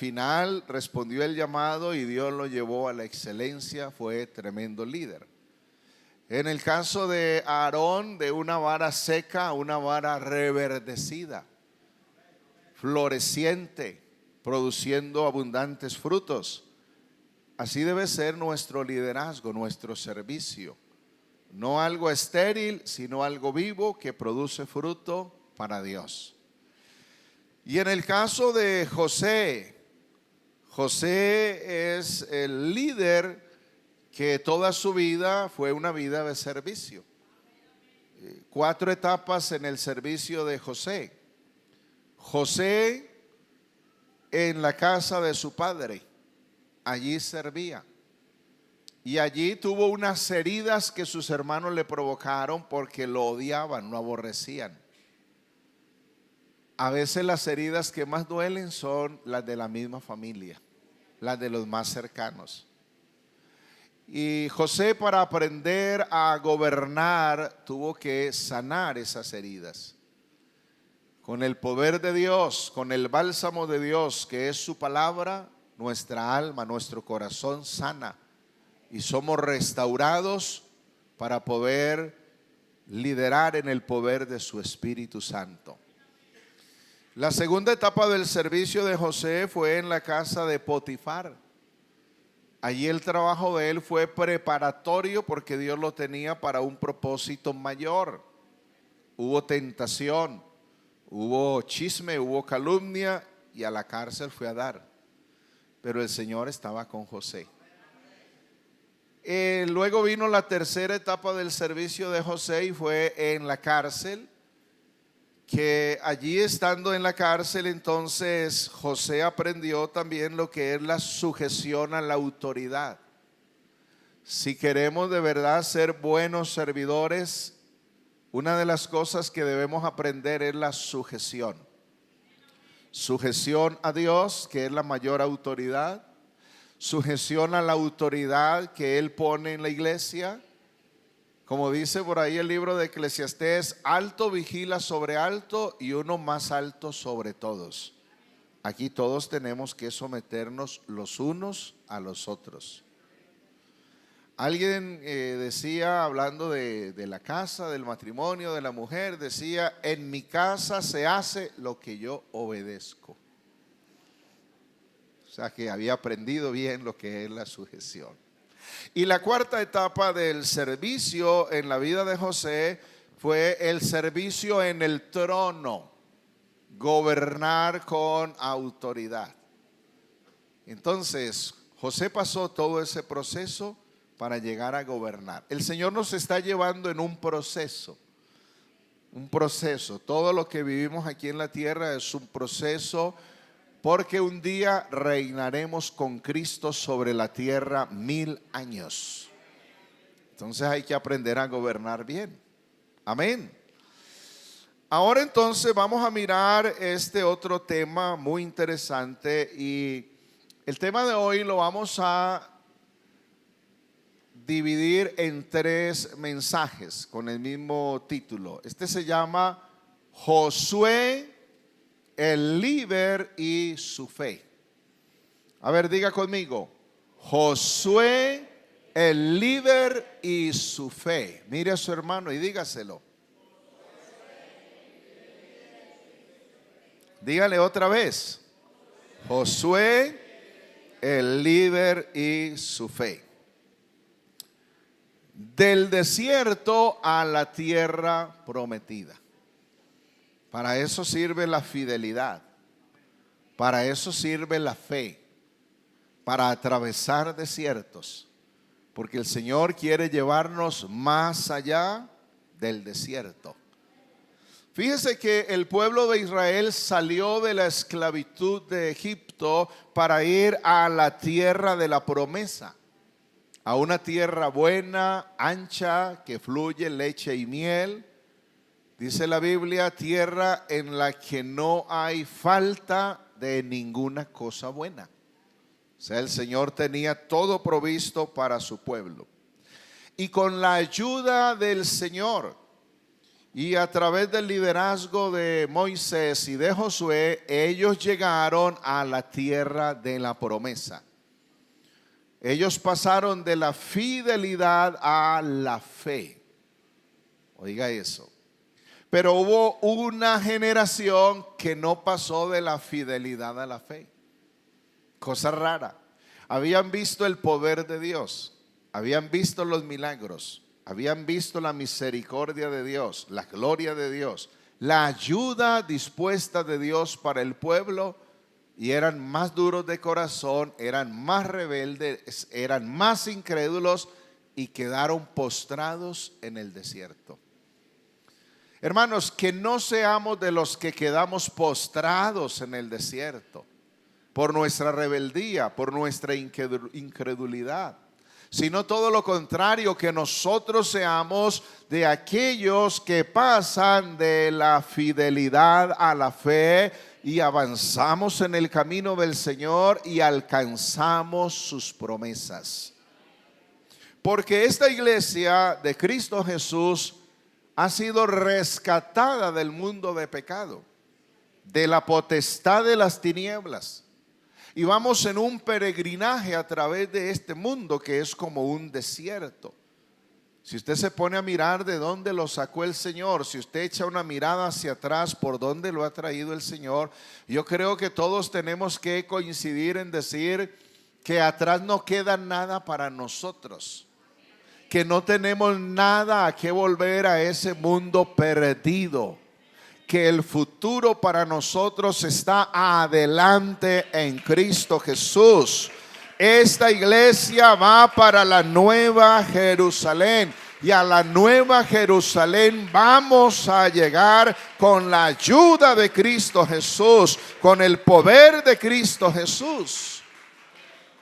final respondió el llamado y Dios lo llevó a la excelencia, fue tremendo líder. En el caso de Aarón, de una vara seca a una vara reverdecida, floreciente, produciendo abundantes frutos. Así debe ser nuestro liderazgo, nuestro servicio. No algo estéril, sino algo vivo que produce fruto para Dios. Y en el caso de José, José es el líder que toda su vida fue una vida de servicio. 4 etapas en el servicio de José. José en la casa de su padre, allí servía. Y allí tuvo unas heridas que sus hermanos le provocaron porque lo odiaban, lo aborrecían. A veces las heridas que más duelen son las de la misma familia, las de los más cercanos. Y José, para aprender a gobernar, tuvo que sanar esas heridas. Con el poder de Dios, con el bálsamo de Dios, que es su palabra, nuestra alma, nuestro corazón sana. Y somos restaurados para poder liderar en el poder de su Espíritu Santo. La segunda etapa del servicio de José fue en la casa de Potifar. Allí el trabajo de él fue preparatorio porque Dios lo tenía para un propósito mayor. Hubo tentación, hubo chisme, hubo calumnia y a la cárcel fue a dar. Pero el Señor estaba con José. Luego vino la tercera etapa del servicio de José y fue en la cárcel, que allí estando en la cárcel entonces José aprendió también lo que es la sujeción a la autoridad. Si queremos de verdad ser buenos servidores, una de las cosas que debemos aprender es la sujeción. Sujeción a Dios, que es la mayor autoridad. Sujeción a la autoridad que Él pone en la iglesia. Como dice por ahí el libro de Eclesiastés, alto vigila sobre alto y uno más alto sobre todos. Aquí todos tenemos que someternos los unos a los otros. Alguien decía, hablando de la casa, del matrimonio, de la mujer, decía, en mi casa se hace lo que yo obedezco. O sea que había aprendido bien lo que es la sujeción. Y la cuarta etapa del servicio en la vida de José fue el servicio en el trono, gobernar con autoridad. Entonces, José pasó todo ese proceso para llegar a gobernar. El Señor nos está llevando en un proceso. Todo lo que vivimos aquí en la tierra es un proceso, porque un día reinaremos con Cristo sobre la tierra 1000 años. Entonces hay que aprender a gobernar bien. Amén. Ahora entonces vamos a mirar este otro tema muy interesante, y el tema de hoy lo vamos a dividir en 3 mensajes con el mismo título. Este se llama Josué, el líder y su fe. A ver, diga conmigo, Josué, el líder y su fe. Mire a su hermano y dígaselo. Dígale otra vez, Josué, el líder y su fe. Del desierto a la tierra prometida. Para eso sirve la fidelidad, para eso sirve la fe, para atravesar desiertos, porque el Señor quiere llevarnos más allá del desierto. Fíjese que el pueblo de Israel salió de la esclavitud de Egipto para ir a la tierra de la promesa, a una tierra buena, ancha, que fluye leche y miel. Dice la Biblia, tierra en la que no hay falta de ninguna cosa buena. O sea, el Señor tenía todo provisto para su pueblo. Y con la ayuda del Señor Y a través del liderazgo de Moisés y de Josué, ellos llegaron a la tierra de la promesa. Ellos pasaron de la fidelidad a la fe. Oiga eso. Pero hubo una generación que no pasó de la fidelidad a la fe. Cosa rara. Habían visto el poder de Dios, habían visto los milagros, habían visto la misericordia de Dios, la gloria de Dios, la ayuda dispuesta de Dios para el pueblo, y eran más duros de corazón, eran más rebeldes, eran más incrédulos y quedaron postrados en el desierto. Hermanos, que no seamos de los que quedamos postrados en el desierto por nuestra rebeldía, por nuestra incredulidad, sino todo lo contrario, que nosotros seamos de aquellos que pasan de la fidelidad a la fe y avanzamos en el camino del Señor y alcanzamos sus promesas. Porque esta iglesia de Cristo Jesús ha sido rescatada del mundo de pecado, de la potestad de las tinieblas. Y vamos en un peregrinaje a través de este mundo que es como un desierto. Si usted se pone a mirar de dónde lo sacó el Señor, si usted echa una mirada hacia atrás por dónde lo ha traído el Señor, yo creo que todos tenemos que coincidir en decir que atrás no queda nada para nosotros, que no tenemos nada a que volver a ese mundo perdido, que el futuro para nosotros está adelante en Cristo Jesús. Esta iglesia va para la nueva Jerusalén, y a la nueva Jerusalén vamos a llegar con la ayuda de Cristo Jesús, con el poder de Cristo Jesús.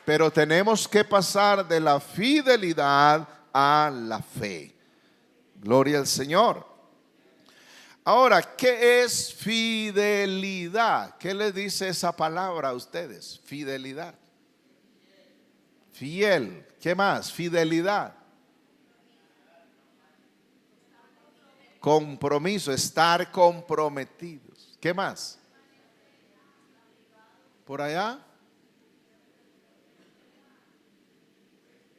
Pero tenemos que pasar de la fidelidad a la fe. Gloria al Señor. Ahora, ¿qué es fidelidad? ¿Qué les dice esa palabra a ustedes? Fidelidad. Fiel. ¿Qué más? Fidelidad. Compromiso, estar comprometidos. ¿Qué más? Por allá.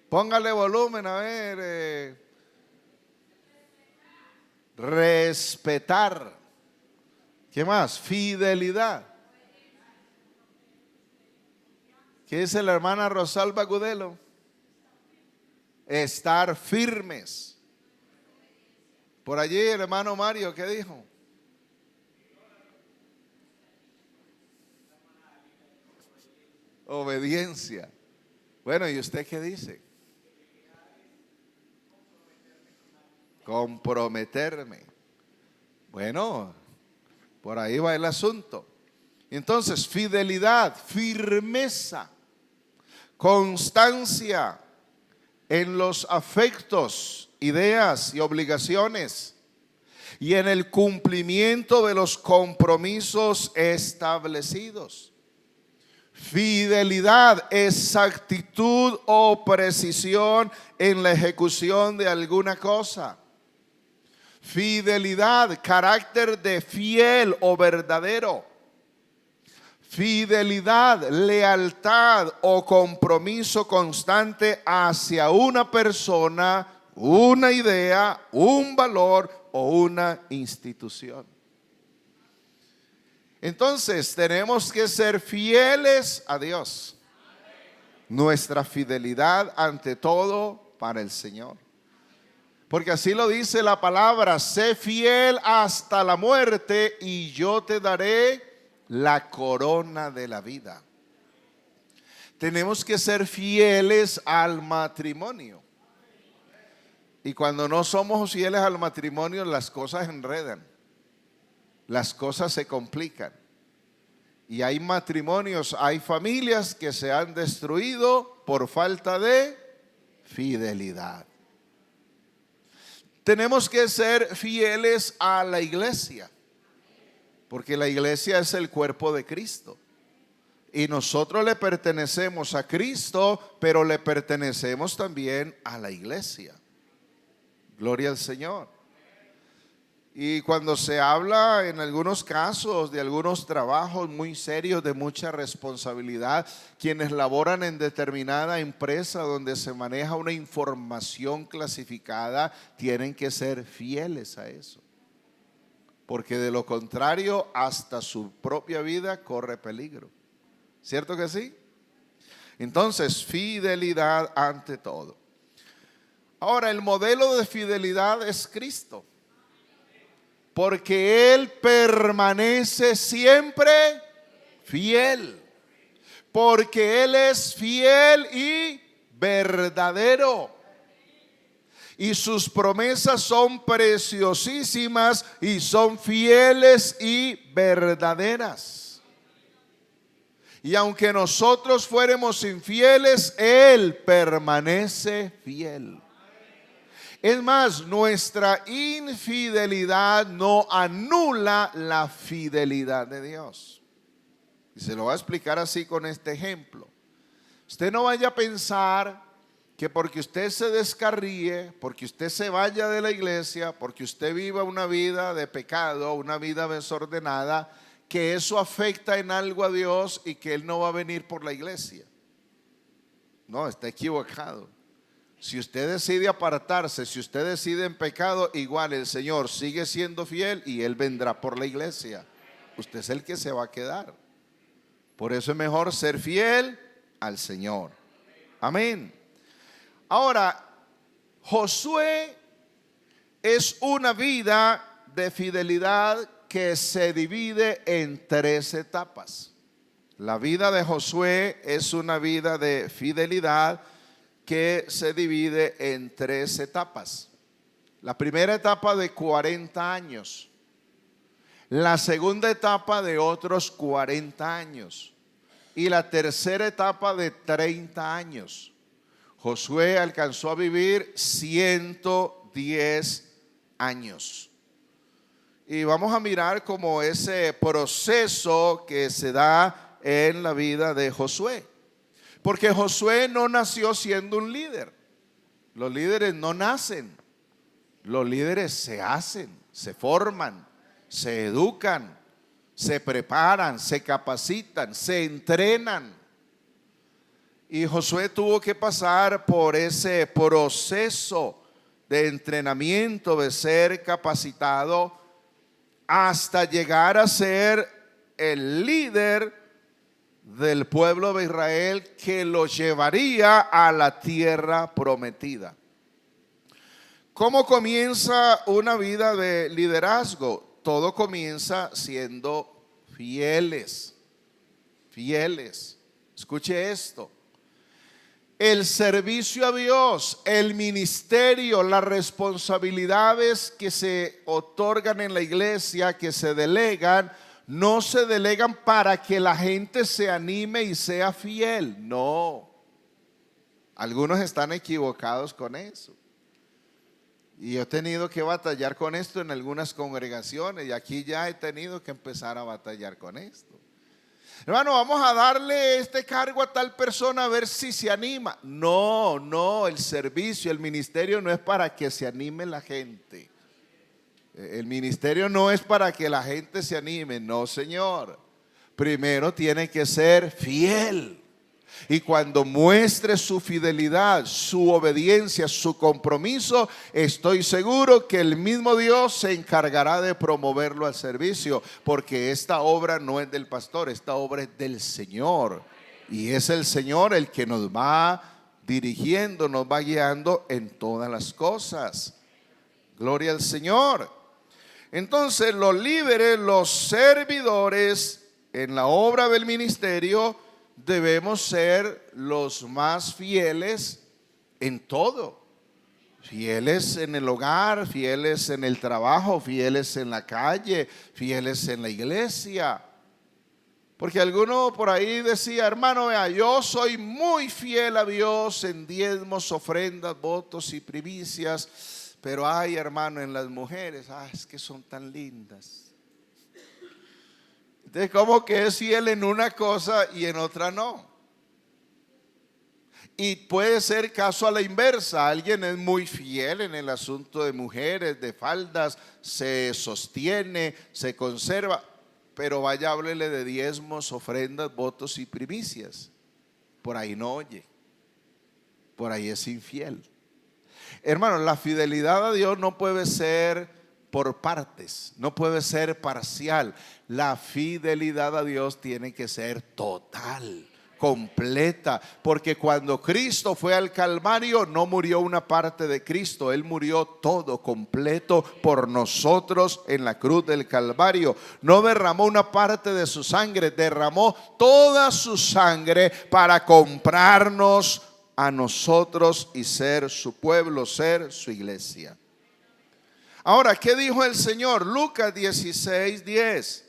Póngale volumen a ver. Respetar. ¿Qué más? Fidelidad. ¿Qué dice la hermana Rosalba Gudelo? Estar firmes. Por allí el hermano Mario, ¿qué dijo? Obediencia. Bueno, ¿y usted qué dice? Comprometerme. Bueno, por ahí va el asunto. Entonces, fidelidad, firmeza, constancia en los afectos, ideas y obligaciones, y en el cumplimiento de los compromisos establecidos. Fidelidad, exactitud o precisión en la ejecución de alguna cosa. Fidelidad, carácter de fiel o verdadero. Fidelidad, lealtad o compromiso constante hacia una persona, una idea, un valor o una institución. Entonces tenemos que ser fieles a Dios. Nuestra fidelidad ante todo para el Señor. Porque así lo dice la palabra: sé fiel hasta la muerte y yo te daré la corona de la vida. Tenemos que ser fieles al matrimonio. Y cuando no somos fieles al matrimonio, las cosas enredan, las cosas se complican. Y hay matrimonios, hay familias que se han destruido por falta de fidelidad. Tenemos que ser fieles a la iglesia, porque la iglesia es el cuerpo de Cristo. Y nosotros le pertenecemos a Cristo, pero le pertenecemos también a la iglesia. Gloria al Señor. Y cuando se habla en algunos casos de algunos trabajos muy serios de mucha responsabilidad, quienes laboran en determinada empresa donde se maneja una información clasificada, tienen que ser fieles a eso. Porque de lo contrario, hasta su propia vida corre peligro. ¿Cierto que sí? Entonces, fidelidad ante todo. Ahora, el modelo de fidelidad es Cristo. Porque Él permanece siempre fiel. Porque Él es fiel y verdadero. Y sus promesas son preciosísimas y son fieles y verdaderas. Y aunque nosotros fuéramos infieles, Él permanece fiel. Es más, nuestra infidelidad no anula la fidelidad de Dios. Y se lo voy a explicar así con este ejemplo. Usted no vaya a pensar que porque usted se descarríe, porque usted se vaya de la iglesia, porque usted viva una vida de pecado, una vida desordenada, que eso afecta en algo a Dios y que Él no va a venir por la iglesia. No, está equivocado. Si usted decide apartarse, si usted decide en pecado, igual el Señor sigue siendo fiel y Él vendrá por la iglesia. Usted es el que se va a quedar. Por eso es mejor ser fiel al Señor. Amén. Ahora, Josué es una vida de fidelidad que se divide en 3 etapas. La vida de Josué es una vida de fidelidad que se divide en 3 etapas. La primera etapa de 40 años. La segunda etapa de otros 40 años. Y la tercera etapa de 30 años. Josué alcanzó a vivir 110 años. Y vamos a mirar como ese proceso que se da en la vida de Josué. Porque Josué no nació siendo un líder. Los líderes no nacen. Los líderes se hacen, se forman, se educan, se preparan, se capacitan, se entrenan. Y Josué tuvo que pasar por ese proceso de entrenamiento, de ser capacitado, hasta llegar a ser el líder del pueblo de Israel que lo llevaría a la tierra prometida. ¿Cómo comienza una vida de liderazgo? Todo comienza siendo fieles. Fieles. Escuche esto. El servicio a Dios, el ministerio, las responsabilidades que se otorgan en la iglesia, que se delegan, no se delegan para que la gente se anime y sea fiel. No. Algunos están equivocados con eso. Y yo he tenido que batallar con esto en algunas congregaciones. Y aquí ya he tenido que empezar a batallar con esto. Hermano, vamos a darle este cargo a tal persona a ver si se anima. No, no, el servicio, el ministerio no es para que se anime la gente. El ministerio no es para que la gente se anime, no, señor. Primero tiene que ser fiel. Y cuando muestre su fidelidad, su obediencia, su compromiso, estoy seguro que el mismo Dios se encargará de promoverlo al servicio, porque esta obra no es del pastor, esta obra es del Señor. Y es el Señor el que nos va dirigiendo, nos va guiando en todas las cosas. Gloria al Señor. Entonces los líderes, los servidores en la obra del ministerio, debemos ser los más fieles en todo. Fieles en el hogar, fieles en el trabajo, fieles en la calle, fieles en la iglesia. Porque alguno por ahí decía, hermano, vea, yo soy muy fiel a Dios en diezmos, ofrendas, votos y primicias, pero ay, hermano, en las mujeres, es que son tan lindas. Entonces, ¿cómo que es fiel en una cosa y en otra no? Y puede ser caso a la inversa. Alguien es muy fiel en el asunto de mujeres, de faldas, se sostiene, se conserva, pero vaya, háblele de diezmos, ofrendas, votos y primicias. Por ahí no oye, por ahí es infiel. Hermano, la fidelidad a Dios no puede ser por partes, no puede ser parcial. La fidelidad a Dios tiene que ser total, completa, porque cuando Cristo fue al Calvario no murió una parte de Cristo, Él murió todo completo por nosotros en la cruz del Calvario. No derramó una parte de su sangre, derramó toda su sangre para comprarnos a nosotros y ser su pueblo, ser su iglesia. Ahora, ¿qué dijo el Señor? Lucas 16:10.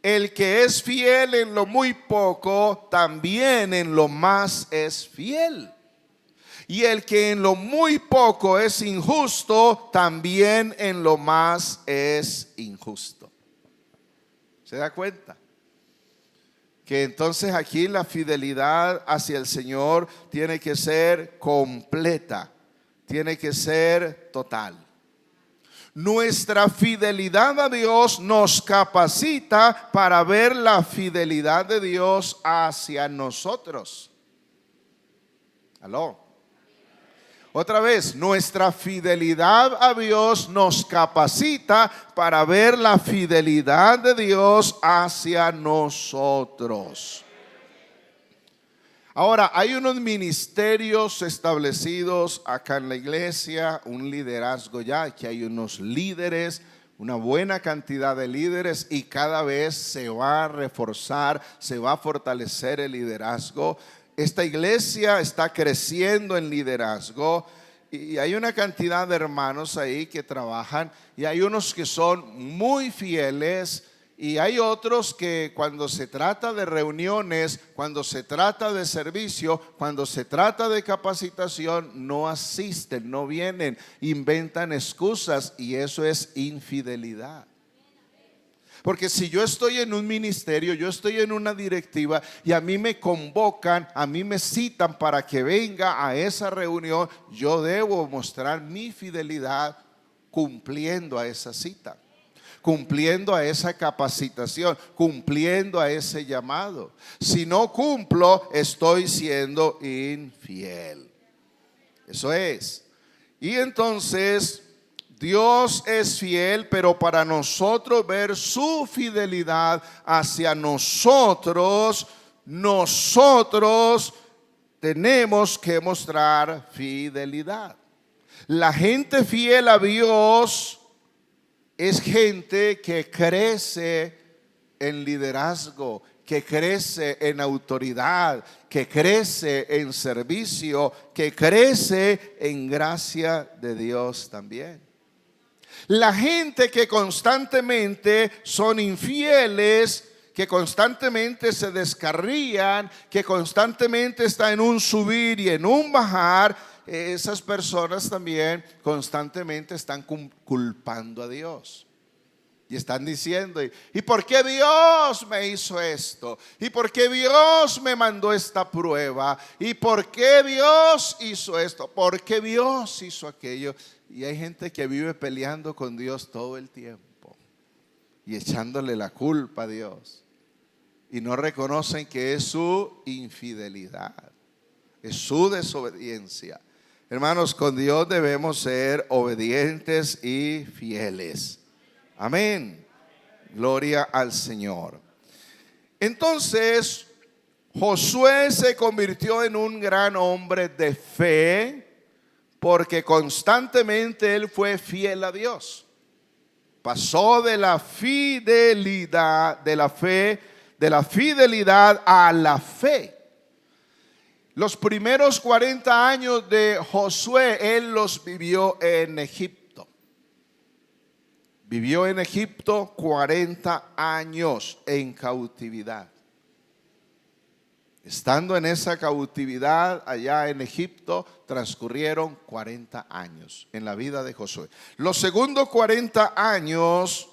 El que es fiel en lo muy poco, también en lo más es fiel. Y el que en lo muy poco es injusto, también en lo más es injusto. ¿Se da cuenta? Que entonces aquí la fidelidad hacia el Señor tiene que ser completa, tiene que ser total. Nuestra fidelidad a Dios nos capacita para ver la fidelidad de Dios hacia nosotros. ¿Aló? Otra vez, nuestra fidelidad a Dios nos capacita para ver la fidelidad de Dios hacia nosotros. Ahora, hay unos ministerios establecidos acá en la iglesia, un liderazgo ya, que hay unos líderes, una buena cantidad de líderes, y cada vez se va a reforzar, se va a fortalecer el liderazgo. Esta iglesia está creciendo en liderazgo y hay una cantidad de hermanos ahí que trabajan, y hay unos que son muy fieles. Y hay otros que cuando se trata de reuniones, cuando se trata de servicio, cuando se trata de capacitación, no asisten, no vienen, inventan excusas, y eso es infidelidad. Porque si yo estoy en un ministerio, yo estoy en una directiva y a mí me convocan, a mí me citan para que venga a esa reunión, yo debo mostrar mi fidelidad cumpliendo a esa cita, cumpliendo a esa capacitación, cumpliendo a ese llamado. Si no cumplo, estoy siendo infiel. Eso es. Y entonces Dios es fiel, pero para nosotros ver su fidelidad hacia nosotros, nosotros tenemos que mostrar fidelidad. La gente fiel a Dios es gente que crece en liderazgo, que crece en autoridad, que crece en servicio, que crece en gracia de Dios también. La gente que constantemente son infieles, que constantemente se descarrían, que constantemente está en un subir y en un bajar, esas personas también constantemente están culpando a Dios. Y están diciendo, ¿y por qué Dios me hizo esto? ¿Y por qué Dios me mandó esta prueba? ¿Y por qué Dios hizo esto? ¿Por qué Dios hizo aquello? Y hay gente que vive peleando con Dios todo el tiempo y echándole la culpa a Dios. Y no reconocen que es su infidelidad, es su desobediencia. Hermanos, con Dios debemos ser obedientes y fieles. Amén. Gloria al Señor. Entonces, Josué se convirtió en un gran hombre de fe porque constantemente él fue fiel a Dios. Pasó de la fidelidad, de la fidelidad a la fe. Los primeros 40 años de Josué, él los vivió en Egipto. Vivió en Egipto 40 años en cautividad. Estando en esa cautividad allá en Egipto, transcurrieron 40 años en la vida de Josué. Los segundos 40 años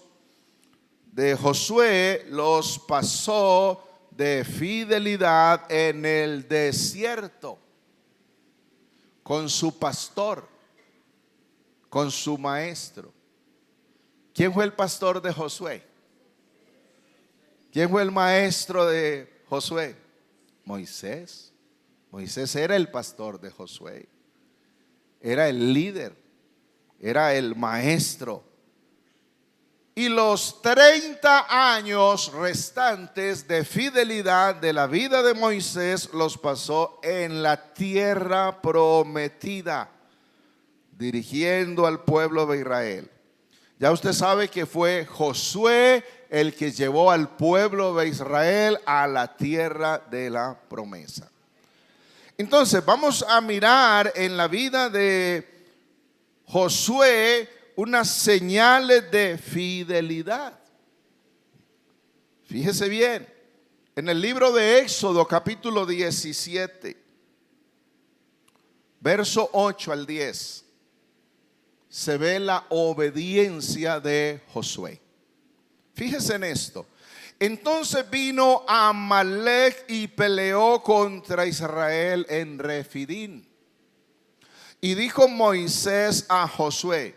de Josué los pasó de fidelidad en el desierto. con su pastor, con su maestro. ¿Quién fue el pastor de Josué? ¿Quién fue el maestro de Josué? Moisés. Moisés era el pastor de Josué. Era el líder. Era el maestro. Y los 30 años restantes de fidelidad de la vida de Moisés los pasó en la tierra prometida, dirigiendo al pueblo de Israel. Ya usted sabe que fue Josué el que llevó al pueblo de Israel a la tierra de la promesa. Entonces vamos a mirar en la vida de Josué unas señales de fidelidad. Fíjese bien, en el libro de Éxodo capítulo 17, verso 8 al 10, se ve la obediencia de Josué. Fíjese en esto. Entonces vino Amalec y peleó contra Israel en Refidín. Y dijo Moisés a Josué: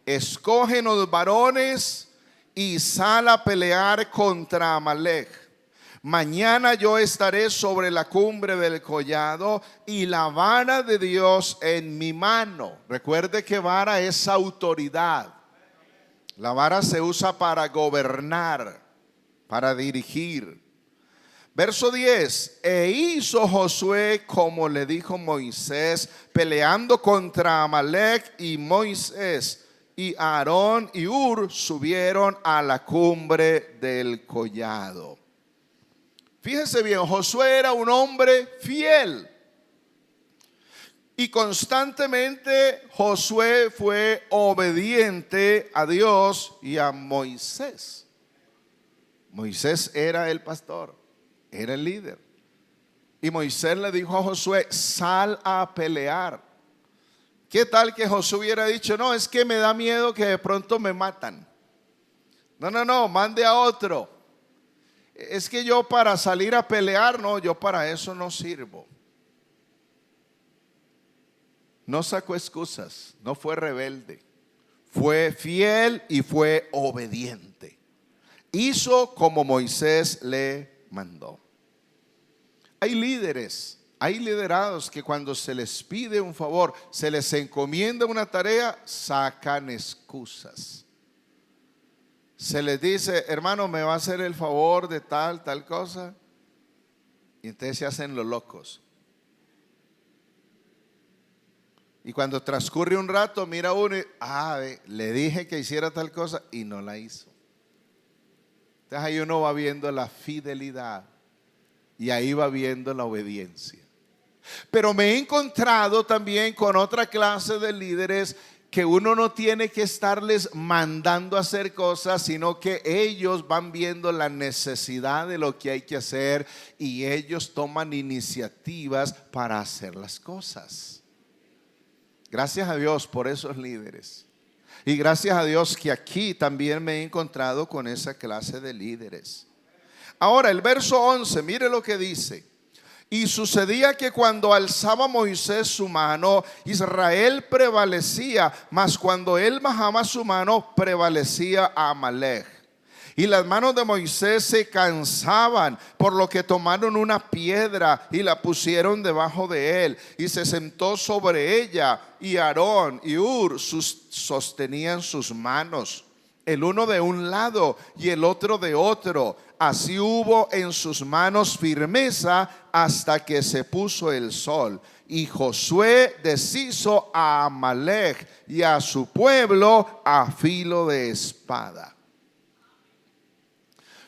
escógenos varones y sal a pelear contra Amalec. Mañana yo estaré sobre la cumbre del collado y la vara de Dios en mi mano. Recuerde que vara es autoridad. La vara se usa para gobernar, para dirigir. Verso 10, e hizo Josué como le dijo Moisés, peleando contra Amalec, y Moisés y Aarón y Hur subieron a la cumbre del collado. Fíjese bien, Josué era un hombre fiel. Y constantemente Josué fue obediente a Dios y a Moisés. Moisés era el pastor, era el líder. Y Moisés le dijo a Josué: sal a pelear. ¿Qué tal que Josué hubiera dicho: no, es que me da miedo que de pronto me matan? No, mande a otro. Es que yo para salir a pelear, no, yo para eso no sirvo. No sacó excusas, no fue rebelde, fue fiel y fue obediente. Hizo como Moisés le mandó. Hay líderes, hay liderados que cuando se les pide un favor, se les encomienda una tarea, sacan excusas. Se les dice: hermano, ¿me va a hacer el favor de tal cosa? Y entonces se hacen los locos. Y cuando transcurre un rato, mira uno y, le dije que hiciera tal cosa y no la hizo. Entonces ahí uno va viendo la fidelidad y ahí va viendo la obediencia. Pero me he encontrado también con otra clase de líderes que uno no tiene que estarles mandando a hacer cosas, sino que ellos van viendo la necesidad de lo que hay que hacer y ellos toman iniciativas para hacer las cosas. Gracias a Dios por esos líderes. Y gracias a Dios que aquí también me he encontrado con esa clase de líderes. Ahora el verso 11, mire lo que dice. Y sucedía que cuando alzaba Moisés su mano, Israel prevalecía, mas cuando él bajaba su mano, prevalecía Amalec. Y las manos de Moisés se cansaban, por lo que tomaron una piedra y la pusieron debajo de él, y se sentó sobre ella, y Aarón y Hur sostenían sus manos, el uno de un lado y el otro de otro. Así hubo en sus manos firmeza hasta que se puso el sol. Y Josué deshizo a Amalec y a su pueblo a filo de espada.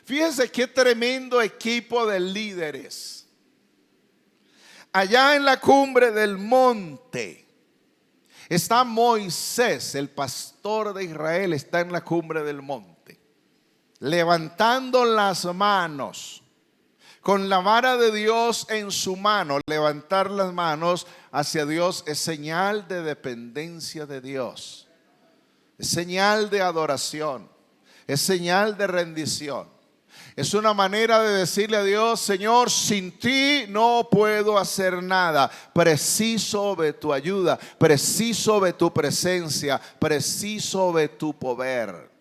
Fíjense qué tremendo equipo de líderes. Allá en la cumbre del monte está Moisés, el pastor de Israel, está en la cumbre del monte, levantando las manos, con la vara de Dios en su mano. Levantar las manos hacia Dios es señal de dependencia de Dios, es señal de adoración, es señal de rendición. Es una manera de decirle a Dios: Señor, sin ti no puedo hacer nada. Preciso de tu ayuda, preciso de tu presencia, preciso de tu poder.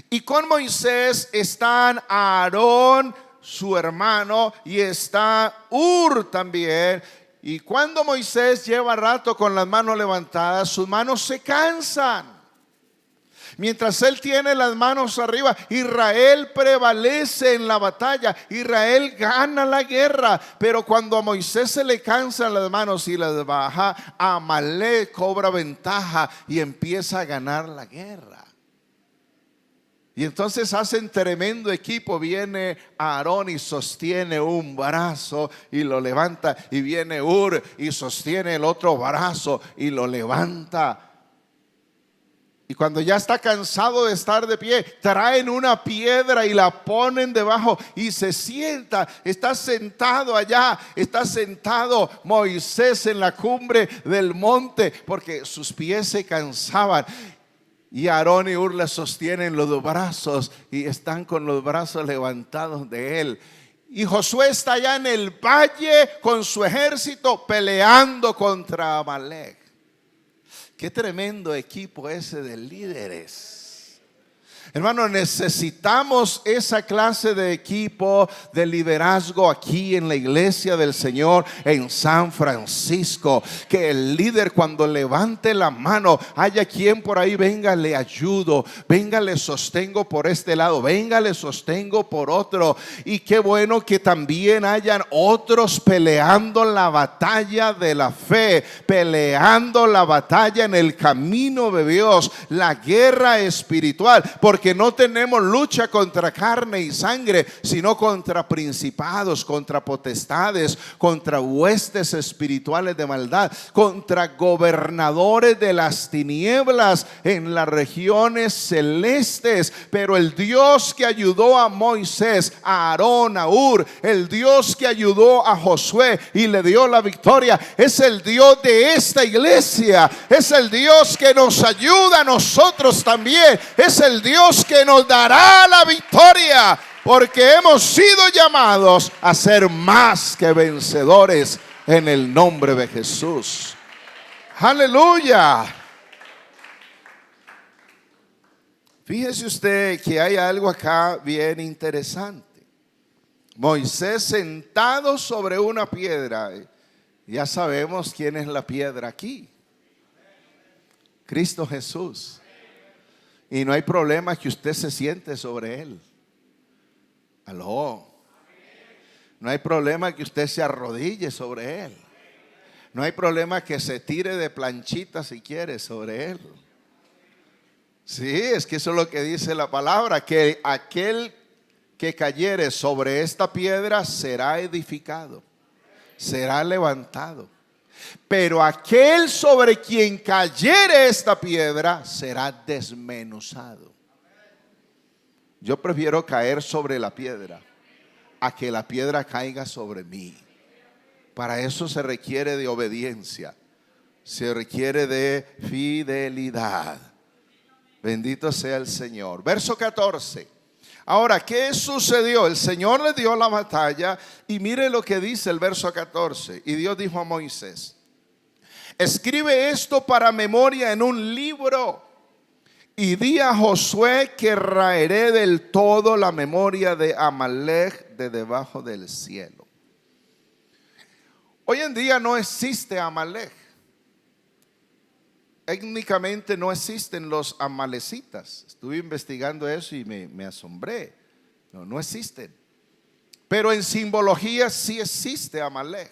Y con Moisés están Aarón, su hermano, y está Hur también. Y cuando Moisés lleva rato con las manos levantadas, sus manos se cansan. Mientras él tiene las manos arriba, Israel prevalece en la batalla, Israel gana la guerra. Pero cuando a Moisés se le cansan las manos y las baja, Amalek cobra ventaja y empieza a ganar la guerra. Y entonces hacen tremendo equipo. Viene Aarón y sostiene un brazo y lo levanta, y viene Hur y sostiene el otro brazo y lo levanta. Y cuando ya está cansado de estar de pie, traen una piedra y la ponen debajo y se sienta. Está sentado allá, está sentado Moisés en la cumbre del monte, porque sus pies se cansaban. Y Aarón y Hur le sostienen los brazos y están con los brazos levantados de él. Y Josué está allá en el valle con su ejército peleando contra Amalek. Qué tremendo equipo ese de líderes. Hermano, necesitamos esa clase de equipo de liderazgo aquí en la iglesia del Señor en San Francisco. Que el líder, cuando levante la mano, haya quien por ahí: venga, le ayudo, venga, le sostengo por este lado, venga, le sostengo por otro. Y qué bueno que también hayan otros peleando la batalla de la fe, peleando la batalla en el camino de Dios, la guerra espiritual. Porque no tenemos lucha contra carne y sangre, sino contra principados, contra potestades, contra huestes espirituales de maldad, contra gobernadores de las tinieblas en las regiones celestes. Pero el Dios que ayudó a Moisés, a Aarón, a Hur, el Dios que ayudó a Josué y le dio la victoria, es el Dios de esta iglesia. Es el Dios que nos ayuda a nosotros también. Es el Dios que nos dará la victoria, porque hemos sido llamados a ser más que vencedores en el nombre de Jesús. Aleluya. Fíjese usted que hay algo acá bien interesante. Moisés sentado sobre una piedra. Ya sabemos quién es la piedra aquí: Cristo Jesús. Y no hay problema que usted se siente sobre él. Aló. No hay problema que usted se arrodille sobre él. No hay problema que se tire de planchita si quiere sobre él. Sí, es que eso es lo que dice la palabra: que aquel que cayere sobre esta piedra será edificado, será levantado. Pero aquel sobre quien cayere esta piedra será desmenuzado. Yo prefiero caer sobre la piedra a que la piedra caiga sobre mí. Para eso se requiere de obediencia, se requiere de fidelidad. Bendito sea el Señor. Verso 14. Ahora, ¿qué sucedió? El Señor le dio la batalla y mire lo que dice el verso 14. Y Dios dijo a Moisés: escribe esto para memoria en un libro y di a Josué que raeré del todo la memoria de Amalek de debajo del cielo. Hoy en día no existe Amalek. Étnicamente no existen los amalecitas. Estuve investigando eso y me asombré. No existen. Pero en simbología sí existe Amalek.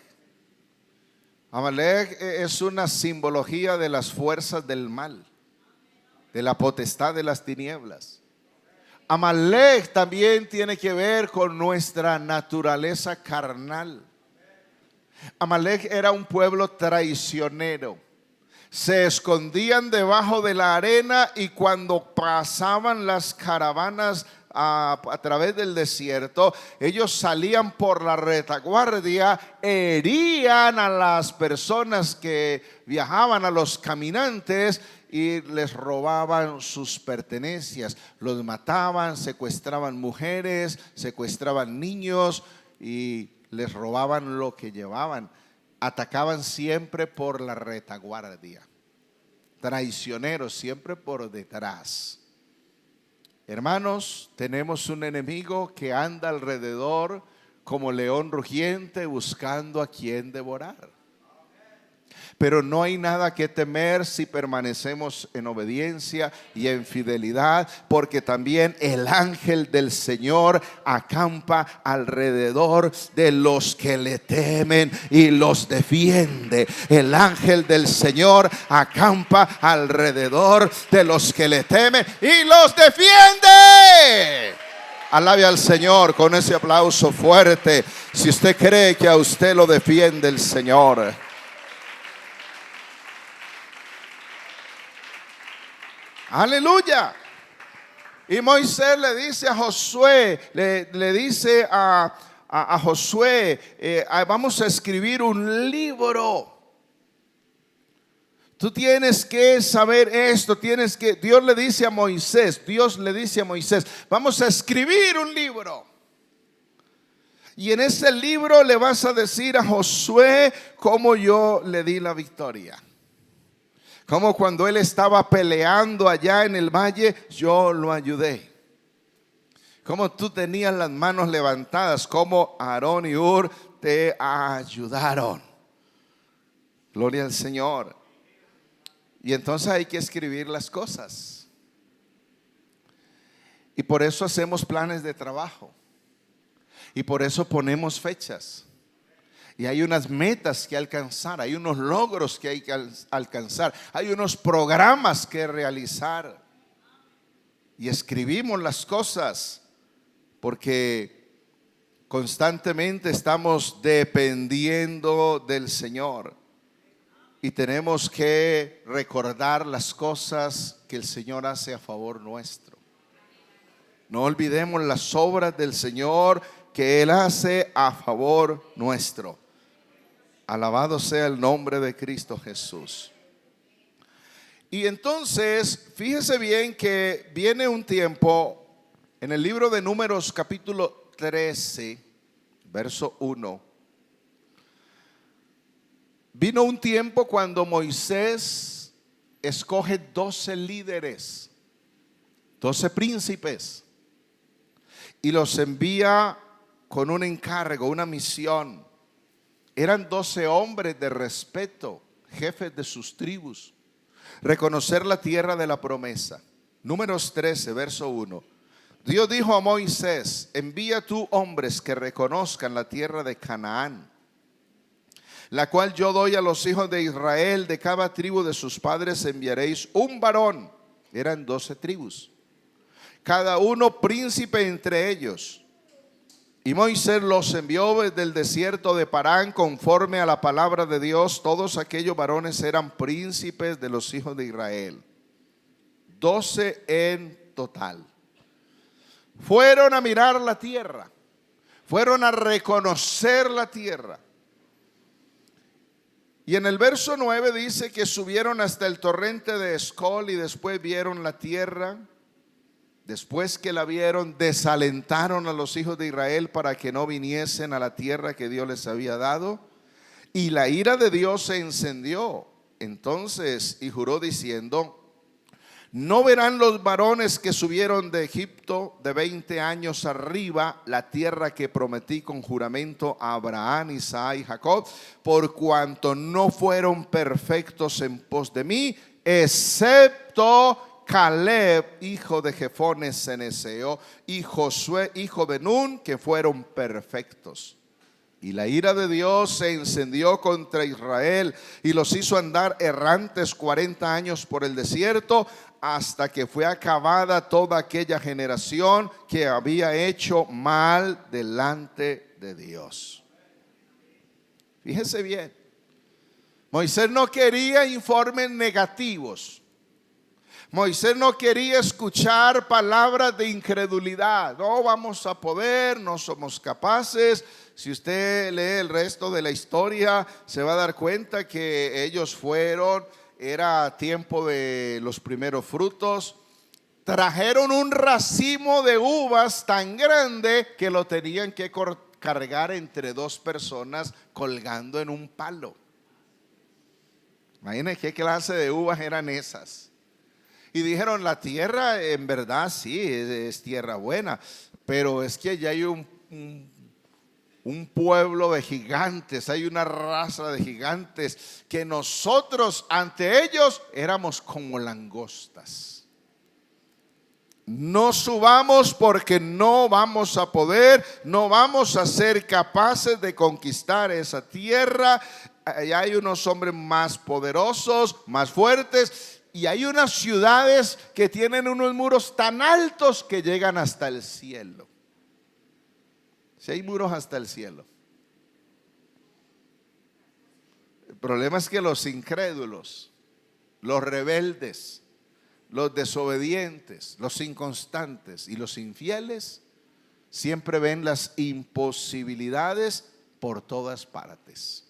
Amalek es una simbología de las fuerzas del mal, de la potestad de las tinieblas. Amalek también tiene que ver con nuestra naturaleza carnal. Amalek era un pueblo traicionero. Se escondían debajo de la arena y cuando pasaban las caravanas a través del desierto, ellos salían por la retaguardia, herían a las personas que viajaban, a los caminantes, y les robaban sus pertenencias, los mataban, secuestraban mujeres, secuestraban niños y les robaban lo que llevaban. Atacaban siempre por la retaguardia, traicioneros siempre por detrás. Hermanos, tenemos un enemigo que anda alrededor como león rugiente buscando a quien devorar. Pero no hay nada que temer si permanecemos en obediencia y en fidelidad, porque también el ángel del Señor acampa alrededor de los que le temen y los defiende. El ángel del Señor acampa alrededor de los que le temen y los defiende. Alabe al Señor con ese aplauso fuerte si usted cree que a usted lo defiende el Señor. Aleluya. Y Moisés le dice a Josué, le dice a Josué, vamos a escribir un libro. Tú tienes que saber esto, Dios le dice a Moisés, vamos a escribir un libro. Y en ese libro le vas a decir a Josué cómo yo le di la victoria. Como cuando él estaba peleando allá en el valle, yo lo ayudé. Como tú tenías las manos levantadas, como Aarón y Hur te ayudaron. Gloria al Señor. Y entonces hay que escribir las cosas. Y por eso hacemos planes de trabajo. Y por eso ponemos fechas. Y hay unas metas que alcanzar, hay unos logros que hay que alcanzar, hay unos programas que realizar. Y escribimos las cosas porque constantemente estamos dependiendo del Señor. Y tenemos que recordar las cosas que el Señor hace a favor nuestro. No olvidemos las obras del Señor que Él hace a favor nuestro. Alabado sea el nombre de Cristo Jesús. Y entonces, fíjese bien que viene un tiempo en el libro de Números capítulo 13, verso 1. Vino un tiempo cuando Moisés escoge 12 líderes, 12 príncipes, y los envía con un encargo, una misión. Eran 12 hombres de respeto, jefes de sus tribus. Reconocer la tierra de la promesa. Números 13, verso 1. Dios dijo a Moisés: envía tú hombres que reconozcan la tierra de Canaán, la cual yo doy a los hijos de Israel. De cada tribu de sus padres enviaréis un varón. Eran 12 tribus, cada uno príncipe entre ellos. Y Moisés los envió desde el desierto de Parán conforme a la palabra de Dios. Todos aquellos varones eran príncipes de los hijos de Israel. 12 en total. Fueron a mirar la tierra. Fueron a reconocer la tierra. Y en el verso 9 dice que subieron hasta el torrente de Escol y después vieron la tierra. Después que la vieron, desalentaron a los hijos de Israel para que no viniesen a la tierra que Dios les había dado. Y la ira de Dios se encendió entonces y juró diciendo: no verán los varones que subieron de Egipto de 20 años arriba la tierra que prometí con juramento a Abraham, Isaac y Jacob, por cuanto no fueron perfectos en pos de mí, excepto Caleb, hijo de Jefone Ceneseo, y Josué, hijo de Nun, que fueron perfectos. Y la ira de Dios se encendió contra Israel y los hizo andar errantes 40 años por el desierto, hasta que fue acabada toda aquella generación que había hecho mal delante de Dios. Fíjese bien, Moisés no quería informes negativos. Moisés no quería escuchar palabras de incredulidad. No vamos a poder, no somos capaces. Si usted lee el resto de la historia, se va a dar cuenta que ellos fueron era tiempo de los primeros frutos. Trajeron un racimo de uvas tan grande que lo tenían que cargar entre dos personas colgando en un palo. Imagínense qué clase de uvas eran esas. Y dijeron, la tierra en verdad sí, es tierra buena, pero es que ya hay un pueblo de gigantes, hay una raza de gigantes que nosotros ante ellos éramos como langostas. No subamos porque no vamos a poder, no vamos a ser capaces de conquistar esa tierra. Hay unos hombres más poderosos, más fuertes. Y hay unas ciudades que tienen unos muros tan altos que llegan hasta el cielo. Si hay muros hasta el cielo. El problema es que los incrédulos, los rebeldes, los desobedientes, los inconstantes y los infieles siempre ven las imposibilidades por todas partes.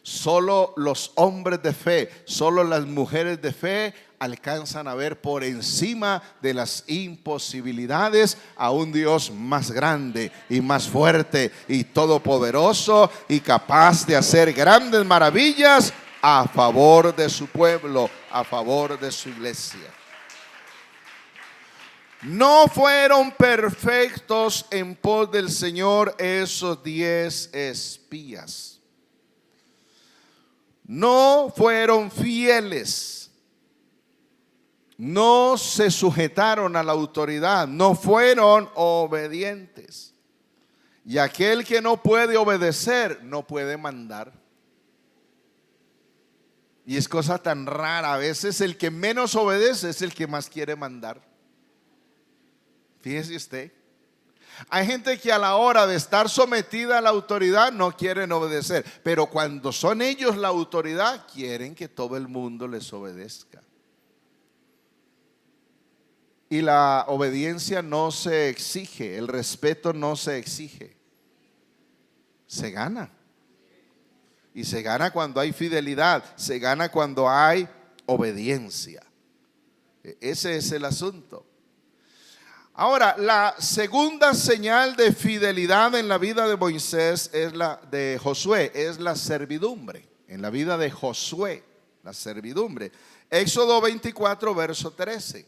Solo los hombres de fe, solo las mujeres de fe alcanzan a ver por encima de las imposibilidades a un Dios más grande y más fuerte y todopoderoso y capaz de hacer grandes maravillas a favor de su pueblo, a favor de su iglesia. No fueron perfectos en pos del Señor esos 10 espías. No fueron fieles, no se sujetaron a la autoridad, no fueron obedientes. Y aquel que no puede obedecer, no puede mandar. Y es cosa tan rara, a veces el que menos obedece es el que más quiere mandar. Fíjese usted. Hay gente que a la hora de estar sometida a la autoridad no quieren obedecer, pero cuando son ellos la autoridad quieren que todo el mundo les obedezca. Y la obediencia no se exige, el respeto no se exige, se gana. Y se gana cuando hay fidelidad, se gana cuando hay obediencia. Ese es el asunto. Ahora, la segunda señal de fidelidad en la vida de Moisés es la de Josué, es la servidumbre. En la vida de Josué, la servidumbre. Éxodo 24, verso 13.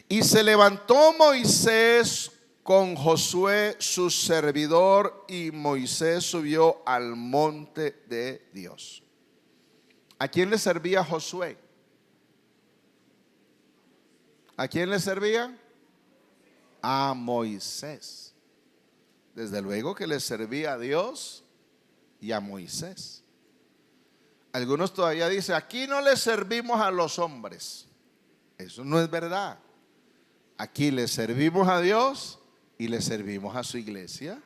Y se levantó Moisés con Josué su servidor y Moisés subió al monte de Dios. ¿A quién le servía Josué? ¿A quién le servía? A Moisés. Desde luego que le servía a Dios y a Moisés. Algunos todavía dicen, aquí no le servimos a los hombres. Eso no es verdad. Aquí le servimos a Dios y le servimos a su iglesia.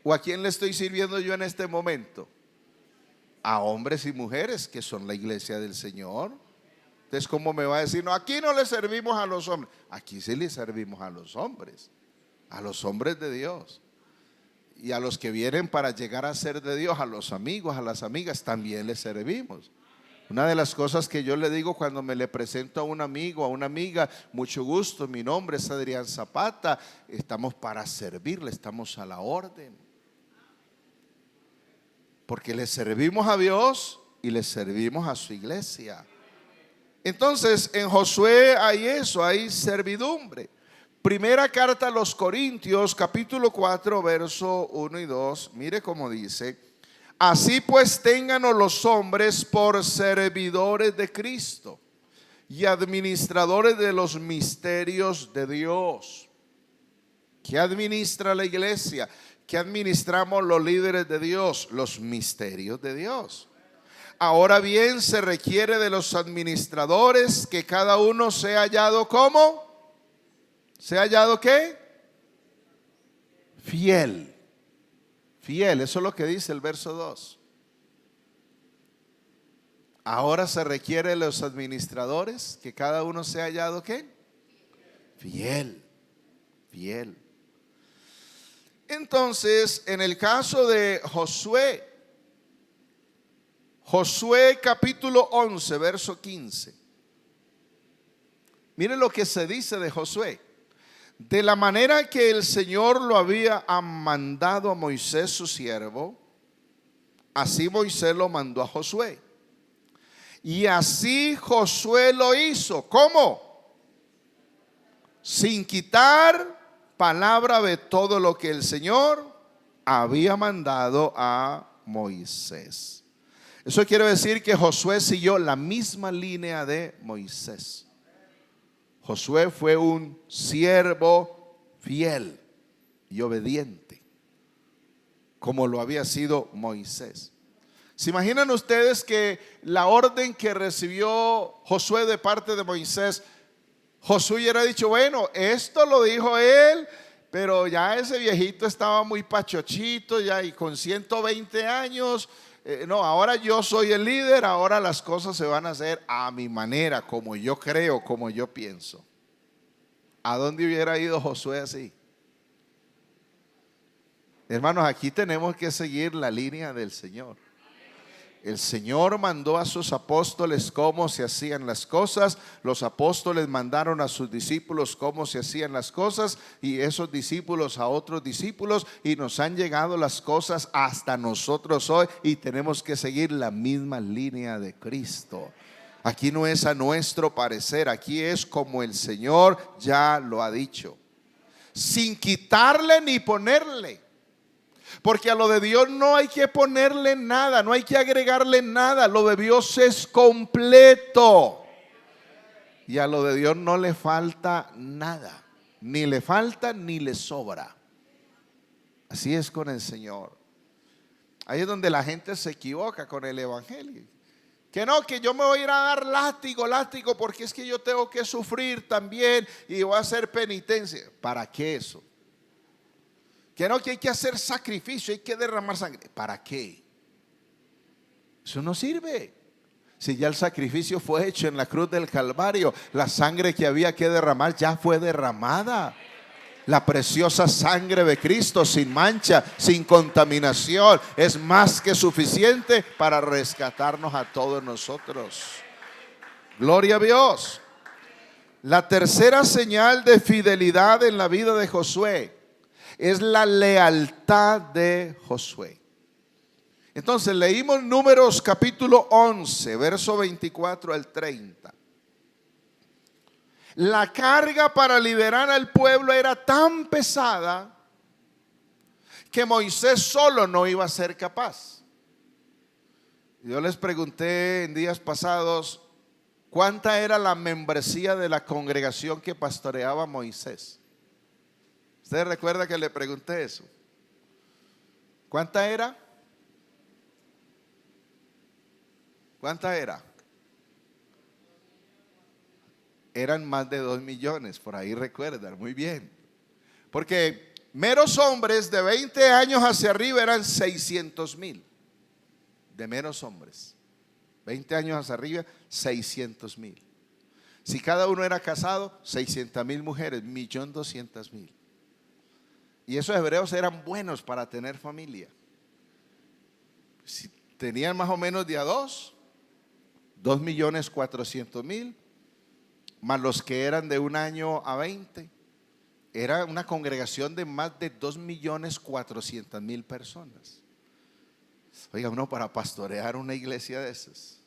¿O a quién le estoy sirviendo yo en este momento? A hombres y mujeres que son la iglesia del Señor. Entonces, ¿cómo me va a decir? No, aquí no le servimos a los hombres. Aquí sí le servimos a los hombres de Dios. Y a los que vienen para llegar a ser de Dios, a los amigos, a las amigas, también les servimos. Una de las cosas que yo le digo cuando me le presento a un amigo, a una amiga, mucho gusto, mi nombre es Adrián Zapata, estamos para servirle, estamos a la orden. Porque le servimos a Dios y le servimos a su iglesia. Entonces, en Josué hay eso, hay servidumbre. Primera carta a los Corintios, capítulo 4, verso 1 y 2. Mire cómo dice: así pues ténganos los hombres por servidores de Cristo y administradores de los misterios de Dios. ¿Qué administra la iglesia? ¿Qué administramos los líderes de Dios? Los misterios de Dios. Ahora bien, se requiere de los administradores que cada uno sea hallado ¿cómo? ¿Sea hallado qué? Fiel. Fiel, eso es lo que dice el verso 2. Ahora se requiere de los administradores que cada uno sea hallado ¿qué? Fiel. Fiel. Entonces, en el caso de Josué, Josué capítulo 11, verso 15. Miren lo que se dice de Josué. De la manera que el Señor lo había mandado a Moisés su siervo, así Moisés lo mandó a Josué. Y así Josué lo hizo. ¿Cómo? Sin quitar palabra de todo lo que el Señor había mandado a Moisés. Eso quiere decir que Josué siguió la misma línea de Moisés. Josué fue un siervo fiel y obediente, como lo había sido Moisés. ¿Se imaginan ustedes que la orden que recibió Josué de parte de Moisés, Josué hubiera dicho, bueno, esto lo dijo él, pero ya ese viejito estaba muy pachochito ya y con 120 años, no, ahora yo soy el líder, ahora las cosas se van a hacer a mi manera, como yo creo, como yo pienso? ¿A dónde hubiera ido Josué así? Hermanos, aquí tenemos que seguir la línea del Señor. El Señor mandó a sus apóstoles cómo se hacían las cosas. Los apóstoles mandaron a sus discípulos cómo se hacían las cosas, y esos discípulos a otros discípulos, y nos han llegado las cosas hasta nosotros hoy, y tenemos que seguir la misma línea de Cristo. Aquí no es a nuestro parecer, aquí es como el Señor ya lo ha dicho, sin quitarle ni ponerle. Porque a lo de Dios no hay que ponerle nada, no hay que agregarle nada. Lo de Dios es completo. Y a lo de Dios no le falta nada. Ni le falta ni le sobra. Así es con el Señor. Ahí es donde la gente se equivoca con el evangelio. Que no, que yo me voy a ir a dar látigo, porque es que yo tengo que sufrir también y voy a hacer penitencia. ¿Para qué eso? Que no, que hay que hacer sacrificio, hay que derramar sangre. ¿Para qué? Eso no sirve. Si ya el sacrificio fue hecho en la cruz del Calvario, la sangre que había que derramar ya fue derramada. La preciosa sangre de Cristo, sin mancha, sin contaminación, es más que suficiente para rescatarnos a todos nosotros. Gloria a Dios. La tercera señal de fidelidad en la vida de Josué es la lealtad de Josué. Entonces leímos Números capítulo 11, verso 24 al 30. La carga para liderar al pueblo era tan pesada que Moisés solo no iba a ser capaz. Yo les pregunté en días pasados cuánta era la membresía de la congregación que pastoreaba Moisés. ¿Usted recuerda que le pregunté eso? ¿Cuánta era? ¿Cuánta era? Eran más de 2 millones, por ahí recuerdan, muy bien. Porque meros hombres de 20 años hacia arriba eran 600,000. De meros hombres, 20 años hacia arriba, 600,000. Si cada uno era casado, 600,000 mujeres, 1,200,000. Y esos hebreos eran buenos para tener familia. Si tenían más o menos de a 2,400,000, más los que eran de 1 año a 20, era una congregación de más de 2,400,000 personas. Oiga, uno para pastorear una iglesia de esas,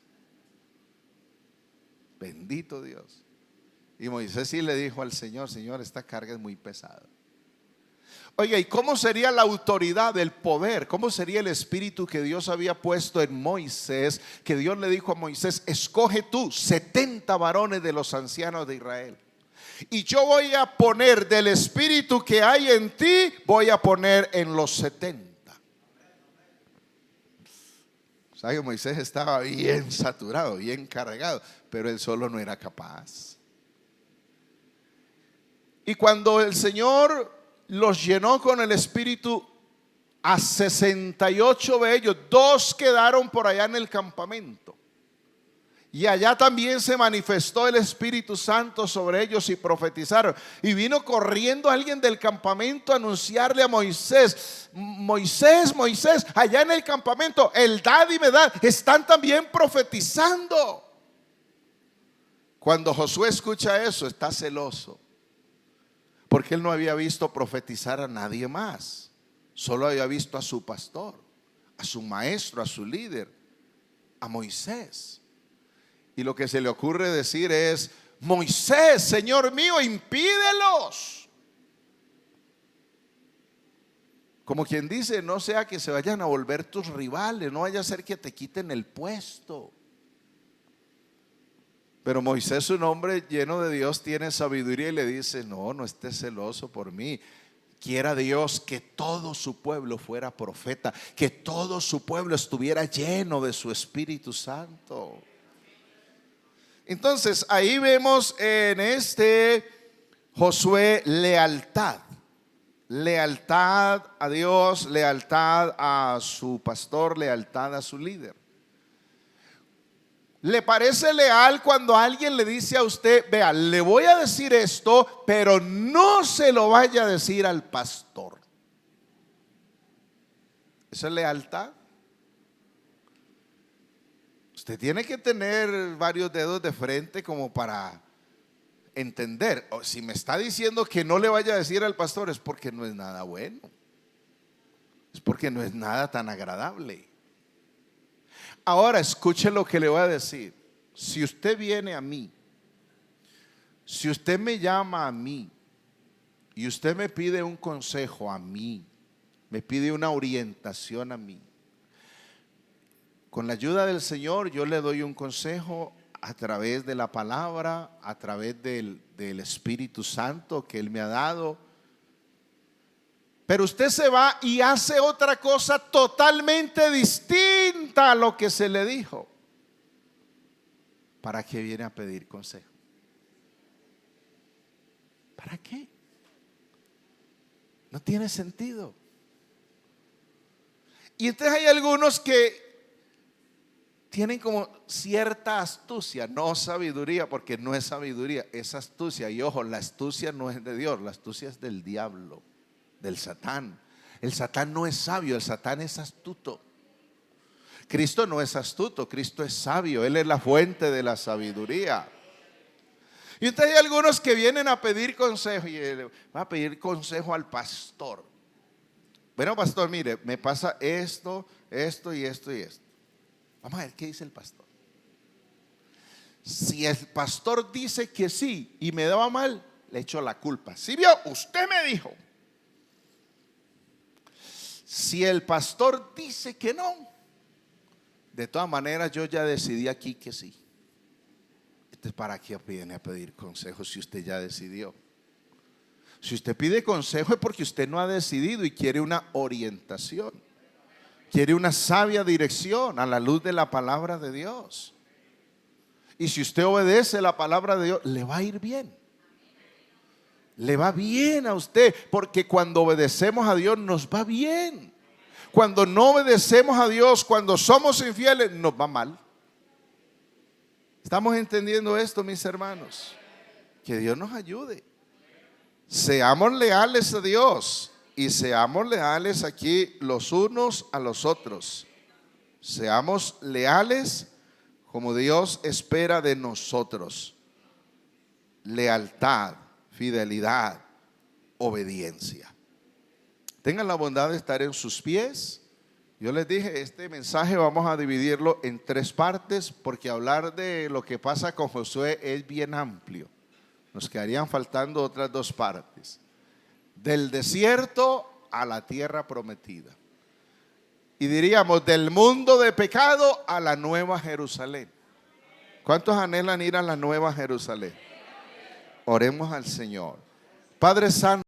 bendito Dios. Y Moisés sí le dijo al Señor: Señor, esta carga es muy pesada. Oiga, ¿y cómo sería la autoridad, el poder? ¿Cómo sería el espíritu que Dios había puesto en Moisés? Que Dios le dijo a Moisés: escoge tú 70 varones de los ancianos de Israel, y yo voy a poner del espíritu que hay en ti, voy a poner en los 70. O sea que Moisés estaba bien saturado, bien cargado, pero él solo no era capaz. Y cuando el Señor los llenó con el espíritu, a 68 de ellos, 2 quedaron por allá en el campamento, Y allá también se manifestó el Espíritu Santo sobre ellos y profetizaron. Y vino corriendo alguien del campamento a anunciarle a Moisés: Moisés, Moisés, allá en el campamento, Eldad y Medad están también profetizando. Cuando Josué escucha eso, está celoso, porque él no había visto profetizar a nadie más. Solo había visto a su pastor, a su maestro, a su líder, a Moisés. Y lo que se le ocurre decir es: Moisés, Señor mío, impídelos. Como quien dice, no sea que se vayan a volver tus rivales, no vaya a ser que te quiten el puesto. Pero Moisés, un hombre lleno de Dios, tiene sabiduría y le dice: no, no estés celoso por mí. Quiera Dios que todo su pueblo fuera profeta, que todo su pueblo estuviera lleno de su Espíritu Santo. Entonces ahí vemos en este Josué lealtad. Lealtad a Dios, lealtad a su pastor, lealtad a su líder. ¿Le parece leal cuando alguien le dice a usted: vea, le voy a decir esto, pero no se lo vaya a decir al pastor? ¿Eso es lealtad? Usted tiene que tener varios dedos de frente como para entender. Si me está diciendo que no le vaya a decir al pastor, es porque no es nada bueno, es porque no es nada tan agradable. Ahora escuche lo que le voy a decir. Si usted viene a mí, si usted me llama a mí y usted me pide un consejo a mí, me pide una orientación a mí, con la ayuda del Señor yo le doy un consejo a través de la palabra, a través del Espíritu Santo que Él me ha dado. Pero usted se va y hace otra cosa totalmente distinta a lo que se le dijo. ¿Para qué viene a pedir consejo? ¿Para qué? No tiene sentido. Y entonces hay algunos que tienen como cierta astucia, no sabiduría, porque no es sabiduría, es astucia. Y ojo, la astucia no es de Dios, la astucia es del diablo, del Satán. El Satán no es sabio, el Satán es astuto. Cristo no es astuto, Cristo es sabio, Él es la fuente de la sabiduría. Y entonces hay algunos que vienen a pedir consejo y va a pedir consejo al pastor. Bueno, pastor, mire, me pasa esto, esto y esto y esto. Vamos a ver qué dice el pastor. Si el pastor dice que sí y me daba mal, le echo la culpa. ¿Sí vio? Usted me dijo. Si el pastor dice que no, de todas maneras yo ya decidí aquí que sí. Entonces, ¿para qué viene a pedir consejo si usted ya decidió? Si usted pide consejo es porque usted no ha decidido y quiere una orientación. Quiere una sabia dirección a la luz de la palabra de Dios. Y si usted obedece la palabra de Dios, le va a ir bien. Le va bien a usted, porque cuando obedecemos a Dios nos va bien. Cuando no obedecemos a Dios, cuando somos infieles, nos va mal. ¿Estamos entendiendo esto, mis hermanos? Que Dios nos ayude. Seamos leales a Dios y seamos leales aquí los unos a los otros. Seamos leales como Dios espera de nosotros. Lealtad, fidelidad, obediencia. Tengan la bondad de estar en sus pies. Yo les dije, este mensaje vamos a dividirlo en 3 partes, porque hablar de lo que pasa con Josué es bien amplio. Nos quedarían faltando otras 2 partes. Del desierto a la tierra prometida. Y diríamos, del mundo de pecado a la nueva Jerusalén. ¿Cuántos anhelan ir a la nueva Jerusalén? Oremos al Señor. Padre Santo.